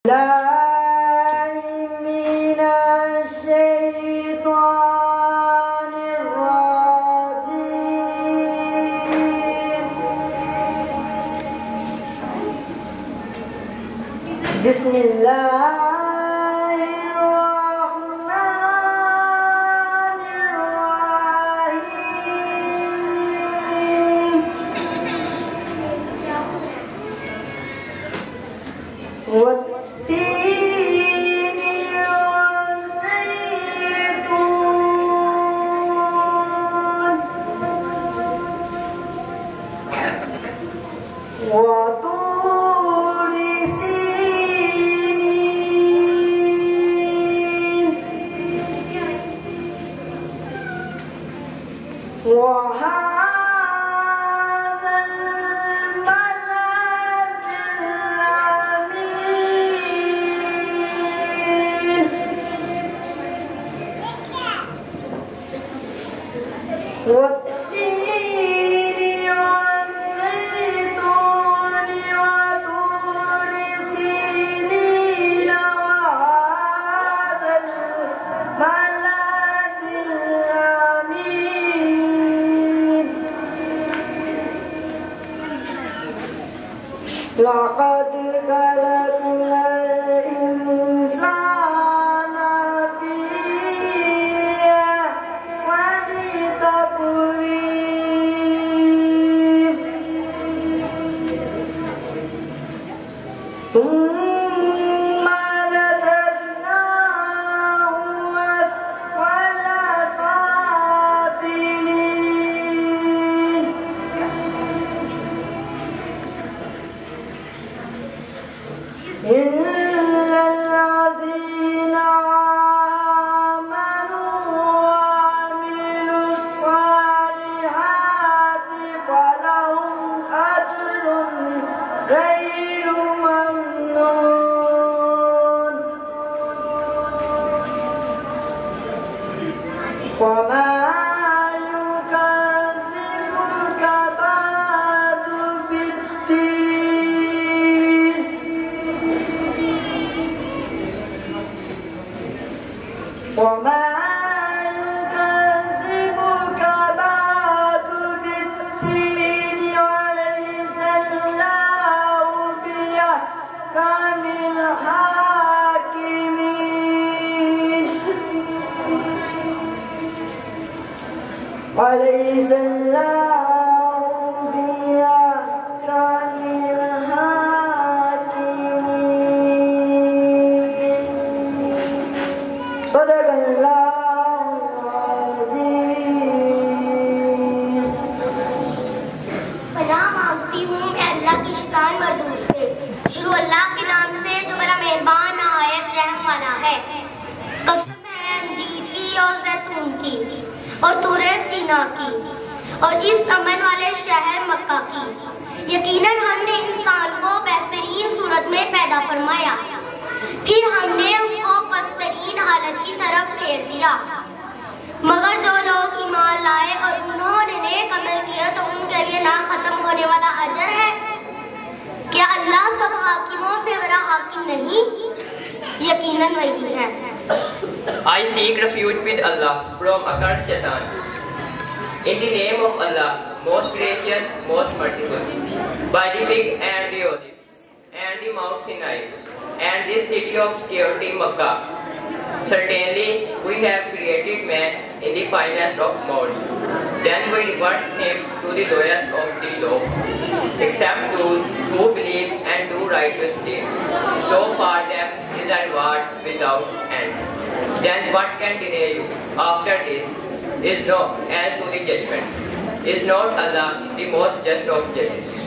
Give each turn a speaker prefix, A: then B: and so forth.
A: الله من الشيطان الرجيم. بسم الله الرحمن الرحيم. والتين والزيتون وطور سينين وهذا البلد الأمين. والتين والزيتون وطور سينين وهذا البلد الأمين. لقد خلقنا الإنسان في أحسن تقويم ثم رددناه أسفل سافلين. إلا الذين آمنوا وعملوا الصالحات فلهم أجر غير ممنون. وما يكذبك بعد بالدين. وما يكذبك بعد بالدين وليس الله بأحكم الحاكمين. وليس الله بأحكم الحاكمين. صدق الله العظيم.
B: पनाह मांगती हूँ मैं अल्लाह की शैतान मरदूद से। शुरू अल्लाह के नाम से जो बड़ा मेहरबान नहायत रहम वाला है। कसम है अंजीर की और जैतून की और तूरे सीना की और इस अमन वाले शहर मक्का की। यकीनन हमने इंसान को बेहतरीन सूरत में पैदा फरमाया, फिर हमने उसको बदतरीन हालत की तरफ फेर दिया। मगर जो लोग ईमान लाए और उन्होंने नेक अमल किया तो उनके लिए ना खत्म होने वाला अजर है। क्या अल्लाह सब हाकिमों से बड़ा हाकिम नहीं? यकीनन वही है।
C: I seek refuge with Allah from accursed Shaitan. In the name of Allah, most gracious, most merciful. By the fig and the olive, and the Mount Sinai, and this city of security Makkah. Certainly, we have created man in the finest of modes. Then we revert him to the lowest of the low, except those who believe and do righteous deeds. So for them is a reward without end. Then what can delay you after this is no as to the judgment. Is not Allah the most just of judges?